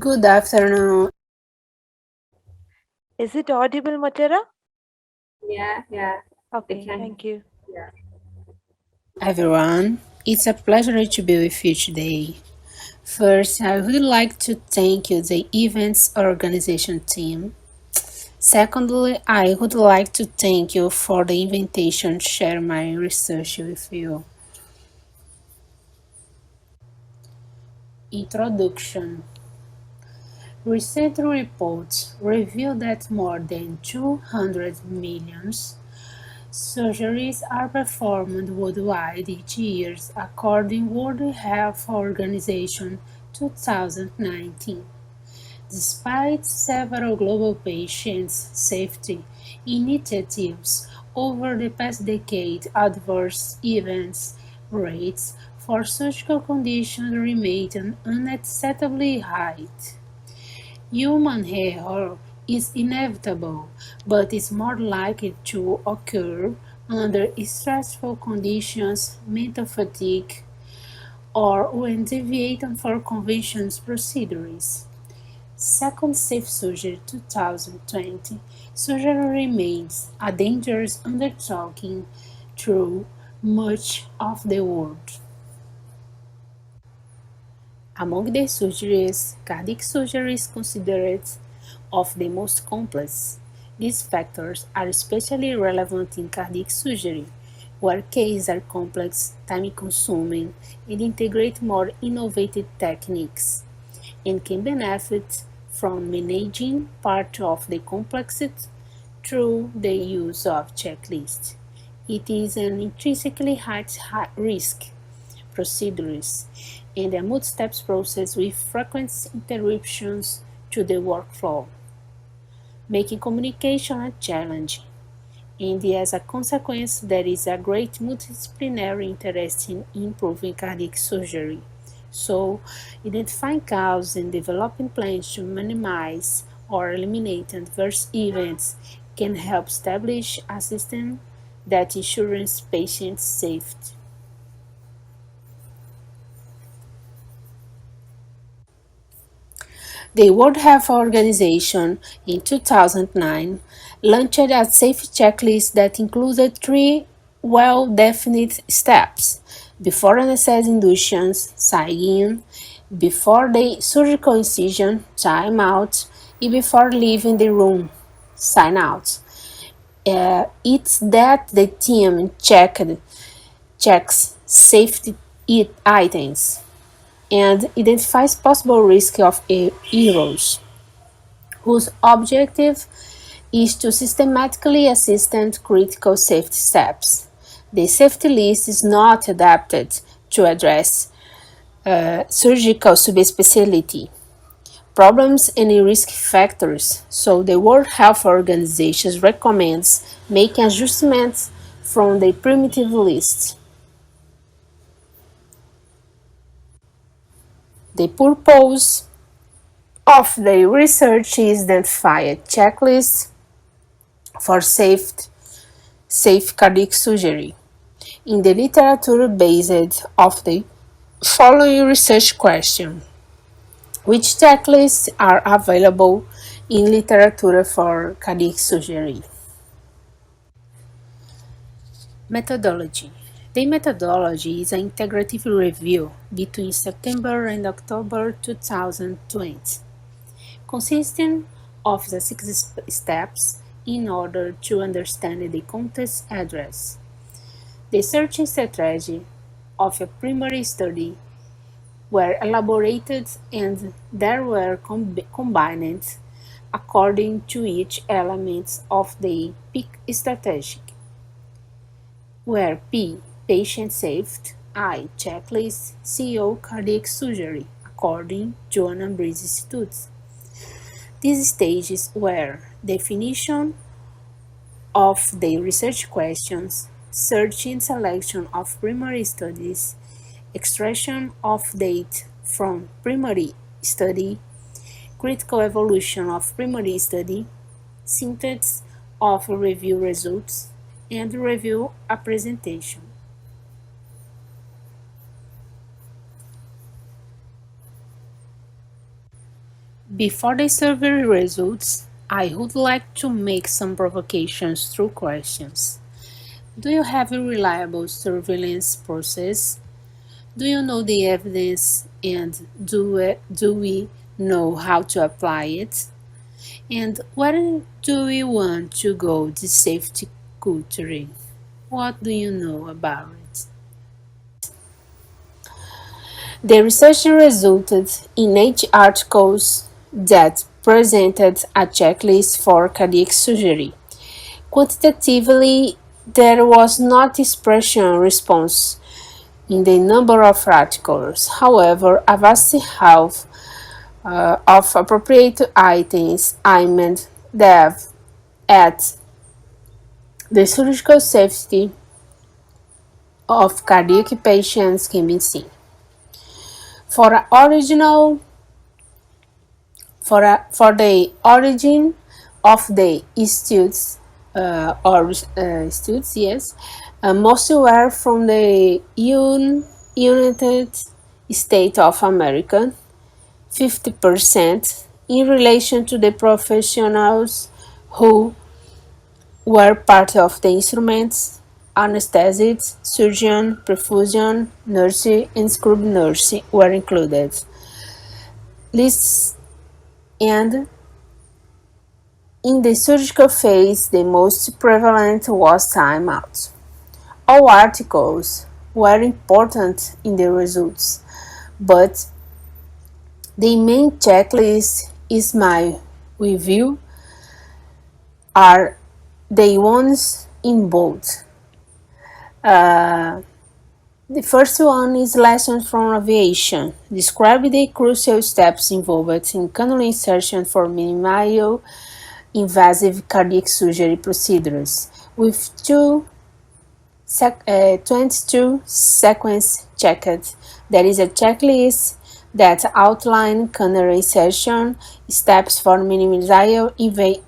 Good afternoon, Is it audible, Matera? Yeah, we Okay, can. thank you. Yeah. everyone. It's a pleasure to be with you today. First, I would like to thank you, the events organization team. Secondly, I would like to thank you for the invitation to share my research with you. Introduction. Recent reports reveal that more than 200 million surgeries are performed worldwide each year, according to World Health Organization 2019. Despite several global patient safety initiatives over the past decade, adverse events rates for surgical conditions remain unacceptably high. Human error is inevitable, but is more likely to occur under stressful conditions, mental fatigue, or when deviating from conventional procedures. Second Safe Surgery 2020, surgery remains a dangerous undertaking through much of the world. Among the surgeries, cardiac surgery is considered of the most complex. These factors are especially relevant in cardiac surgery, where cases are complex, time-consuming, and integrate more innovative techniques, and can benefit from managing part of the complexity through the use of checklists. It is an intrinsically high risk procedures and a multi-step process with frequent interruptions to the workflow, making communication a challenge. And as a consequence, there is a great multidisciplinary interest in improving cardiac surgery. So, identifying causes and developing plans to minimize or eliminate adverse events can help establish a system that ensures patient safety. The World Health Organization in 2009 launched a safety checklist that included three well-defined steps: before anesthesia induction, sign-in; before the surgical incision, time out; and before leaving the room, sign out. It's that the team checks safety items and identifies possible risk of errors, whose objective is to systematically assist critical safety steps. The safety list is not adapted to address surgical subspecialty problems and risk factors, so the World Health Organization recommends making adjustments from the primitive list. The purpose of the research is identify a checklist for safe cardiac surgery. In the literature based of the following research question: which checklists are available in literature for cardiac surgery? Methodology. The methodology is an integrative review between September and October 2020, consisting of the six steps in order to understand the context address. The searching strategy of a primary study were elaborated and there were combined according to each element of the peak strategy, where P. Patient safety, I. Checklist, CO. Cardiac surgery, according to Joanna Breeze Institute. These stages were definition of the research questions, search and selection of primary studies, extraction of data from primary study, critical evaluation of primary study, synthesis of review results, and review a presentation. Before the survey results, I would like to make some provocations through questions. Do you have a reliable surveillance process? Do you know the evidence and do we know how to apply it? And where do we want to go the safety culture? What do you know about it? The research resulted in 8 articles that presented a checklist for cardiac surgery. Quantitatively, there was not expression response in the number of articles. However, a vast half of appropriate items aimed at the surgical safety of cardiac patients can be seen. For original for the origin of the institutes institutes, yes, most were from the United States of America, 50% in relation to the professionals who were part of the instruments, anesthetists, surgeon, perfusion, nurse, and scrub nurse were included. Lists and in the surgical phase, the most prevalent was timeout. All articles were important in the results, but the main checklist is my review are the ones in bold. The first one is lessons from aviation. Describe the crucial steps involved in cannula insertion for minimal invasive cardiac surgery procedures with 22 sequence checked. There is a checklist that outline cannula insertion steps for minimal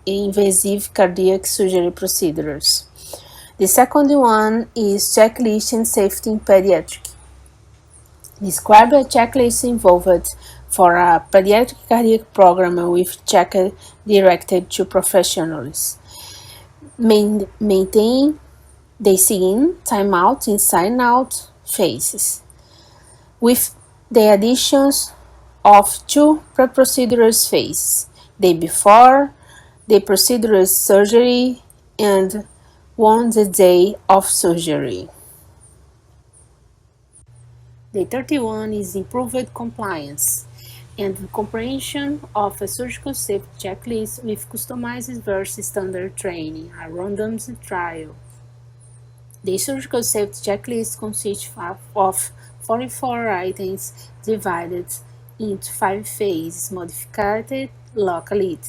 invasive cardiac surgery procedures. The second one is checklist and safety in pediatric. Describe a checklist involved for a pediatric cardiac program with check directed to professionals. Maintain the sign, timeout, and sign out phases, with the additions of 2 pre-procedurals phases, the before the procedural surgery and on the day of surgery. The 31 is improved compliance and comprehension of a surgical safety checklist with customized versus standard training, a randomized trial. The surgical safety checklist consists of 44 items divided into 5 phases, modified locally.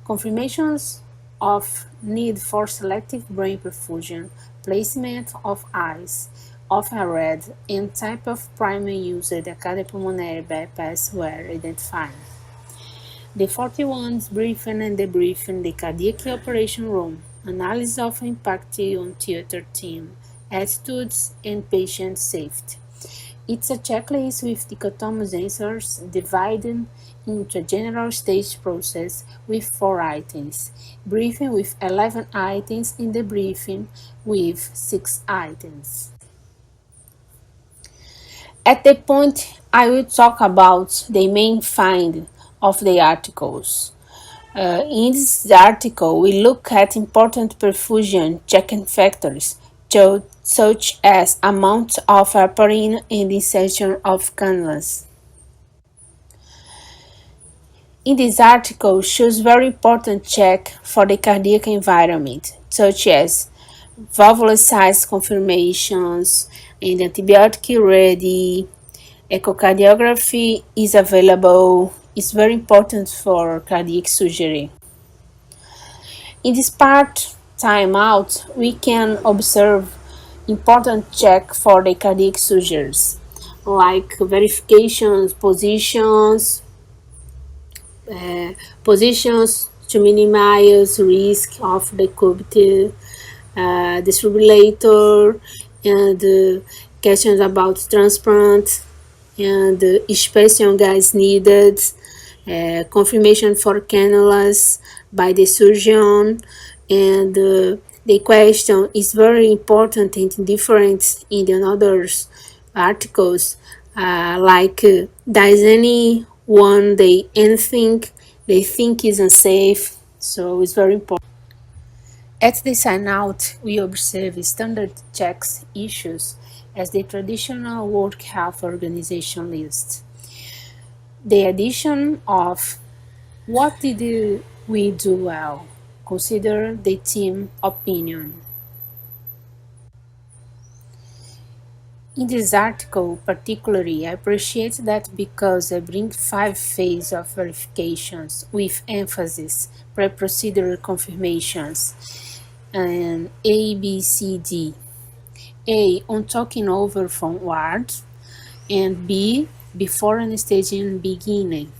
Confirmations of need for selective brain perfusion, placement of eyes, of a red, and type of primer used at cardiopulmonary bypass were identified. The 41's briefing and debriefing the cardiac operation room, analysis of impact on theater team, attitudes, and patient safety. It's a checklist with dichotomous answers divided into a general stage process with 4 items, briefing with 11 items, and debriefing with 6 items. At the point, I will talk about the main find of the articles. In this article, we look at important perfusion checking factors, such as amount of heparin and insertion of cannulas. In this article, shows very important check for the cardiac environment, such as valvular size confirmations and antibiotic ready. Echocardiography is available. It's very important for cardiac surgery. In this part, timeout, we can observe important check for the cardiac surgeries, like verifications, positions to minimize risk of the decubit, defibrillator, and questions about transplant and special gas needed, confirmation for cannulas by the surgeon, and the question is very important and different in the others articles, does anyone they think is unsafe, so it's very important. At the sign out, we observe standard checks issues as the traditional World Health Organization list. The addition of what did we do well? Consider the team opinion. In this article, particularly, I appreciate that because I bring 5 phases of verifications with emphasis, pre-procedure confirmations, and A, B, C, D. A, on talking over from wards, and B, before anesthesia beginning.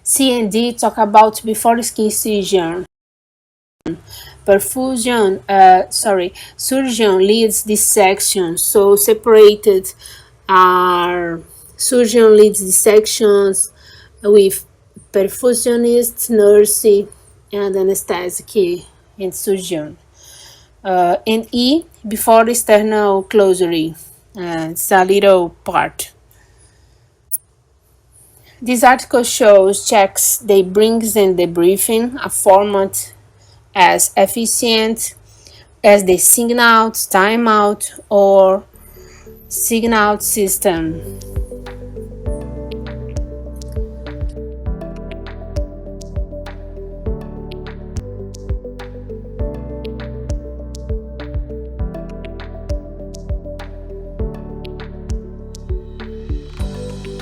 C and D talk about before skin incision. Surgeon leads this section, so separated are surgeon leads the sections with perfusionist, nurse, and anesthetic and surgeon. And E, before external closure, it's a little part. This article shows checks they brings in the briefing, a format as efficient as the signal timeout or signal system.